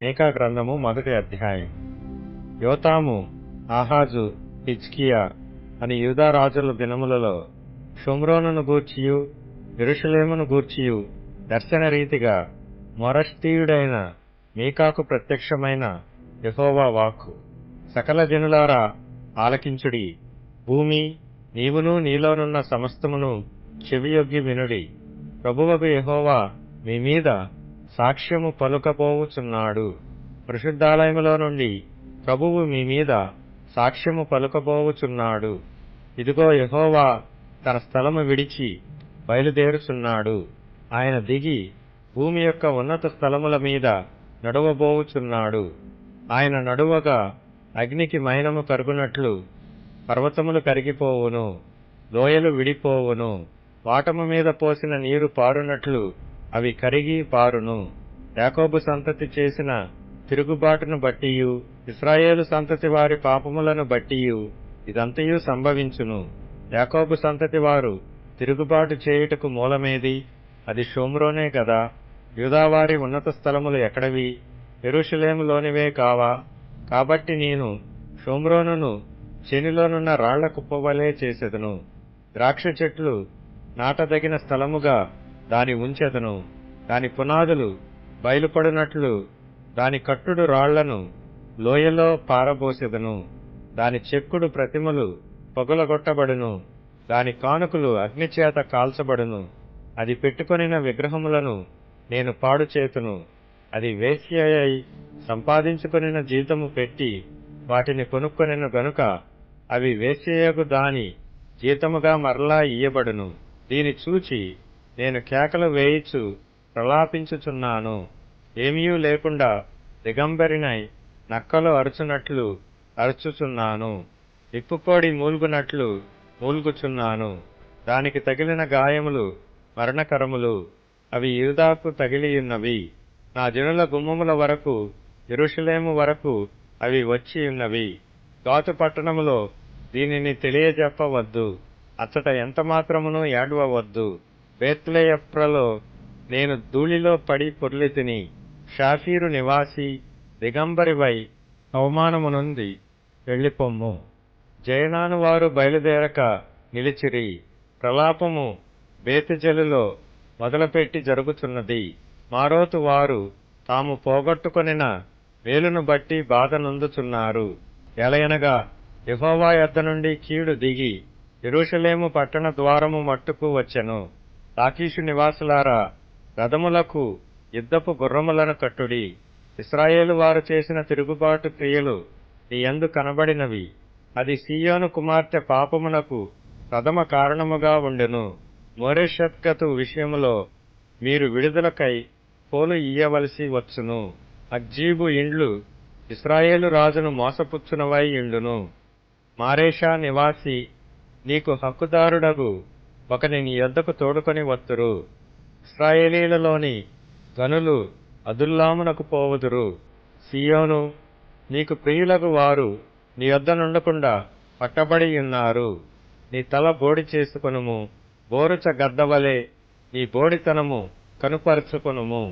మీకా గ్రంథము 1వ అధ్యాయం. యోతాము, ఆహాజు, హిజ్కియా అని యూదా రాజుల దినములలో షోమ్రోనును గూర్చియు యెరూషలేమును గూర్చియు దర్శన రీతిగా మొరష్తీయుడైన మీకాకు ప్రత్యక్షమైన యెహోవా వాక్కు. సకల జనులారా ఆలకించుడి. భూమి, నీవును నీలోనున్న సమస్తమును చెవియొగ్గి వినుడి. ప్రభువగు యెహోవా మీ మీద సాక్ష్యము పలుకబోవుచున్నాడు. పరిశుద్ధాలయములో నుండి ప్రభువు మీ మీద సాక్ష్యము పలుకబోవుచున్నాడు. ఇదిగో, యెహోవా తన స్థలము విడిచి బయలుదేరుచున్నాడు. ఆయన దిగి భూమి యొక్క ఉన్నత స్థలముల మీద నడువబోవుచున్నాడు. ఆయన నడువగా అగ్నికి మైనము కరుగునట్లు పర్వతములు కరిగిపోవును, లోయలు విడిపోవును. వాటము మీద పోసిన నీరు పారునట్లు అవి కరిగి పారును. యాకోబు సంతతి చేసిన తిరుగుబాటును బట్టియు ఇశ్రాయేలు సంతతి వారి పాపములను బట్టియు ఇదంతయు సంభవించును. యాకోబు సంతతి వారు తిరుగుబాటు చేయుటకు మూలమేది? అది షోమ్రోనే గదా. యూదావారి ఉన్నత స్థలములు ఎక్కడవి? యెరూషలేములోనివే కావా? కాబట్టి నేను షోమ్రోనును చేనిలోనున్న రాళ్ల కుప్పవలే చేసెదను. ద్రాక్ష చెట్లు నాటదగిన స్థలముగా దాని ఉంచెదను. దాని పునాదులు బయలుపడినట్లు దాని కట్టుడు రాళ్లను లోయలో పారబోసెదను. దాని చెక్కుడు ప్రతిమలు పగులగొట్టబడును. దాని కానుకలు అగ్నిచేత కాల్చబడును. అది పెట్టుకొనిన విగ్రహములను నేను పాడు చేతును. అది వేశ్యయై సంపాదించుకొనిన జీతము పెట్టి వాటిని కొనుక్కొనెను గనుక అవి వేశ్యయగు దాని జీతముగా మరలా ఇయ్యబడును. దీని చూచి నేను కేకలు వేయిచు ప్రలాపించుచున్నాను. ఏమీయూ లేకుండా దిగంబరినై నక్కలు అరుచునట్లు అరుచుచున్నాను. ఇప్పుకోడి మూల్గునట్లు మూల్గుచున్నాను. దానికి తగిలిన గాయములు మరణకరములు. అవి యూదాకు తగిలియున్నవి. నా జనుల గుమ్మముల వరకు, యెరూషలేము వరకు అవి వచ్చియున్నవి. గాతు పట్టణములో దీనిని తెలియజెప్పవద్దు. అచ్చట ఎంతమాత్రమును ఏడవవద్దు. బేత్లెయప్రలో నేను ధూళిలో పడి పొర్లితిని. షాఫీరు నివాసి, దిగంబరివై అవమానమునుంది వెళ్ళిపొమ్ము. జయనాను వారు బయలుదేరక నిలిచిరి. ప్రలాపము బేతెజెలులో మొదలుపెట్టి జరుగుతున్నది. మారోతు వారు తాము పోగొట్టుకొనిన మేలును బట్టి బాధనొందుచున్నారు. ఎలయనగా యెహోవా యొద్ద నుండి కీడు దిగి యెరూషలేము పట్టణ ద్వారము మట్టుకు వచ్చెను. లాకీషు నివాసులారా, రథములకు యుద్ధపు గుర్రములను కట్టుడి. ఇశ్రాయేలు వారు చేసిన తిరుగుబాటు క్రియలు నీ యందు కనబడినవి. అది సీయోను కుమార్తె పాపమునకు ప్రథమ కారణముగా ఉండెను. మోరెషెత్గతు విషయములో మీరు విడుదలకై పోలు ఇయ్యవలసి వచ్చును. అక్జీబు ఇండ్లు ఇశ్రాయేలు రాజును మోసపుచ్చునవై ఇండును. మారేషా నివాసి, నీకు హక్కుదారుడగు ఒకని నీ యొద్దకు తోడుకొని వత్తురు. ఇశ్రాయేలీలలోని గనులు అదుల్లామునకు పోవుదురు. సీయోను, నీకు ప్రియులగు వారు నీ యొద్ద నుండకుండా పట్టబడియున్నారు. నీ తల బోడి చేసుకొనుము. బోరుచ గద్దవలే నీ బోడితనము కనుపరుచుకొనుము.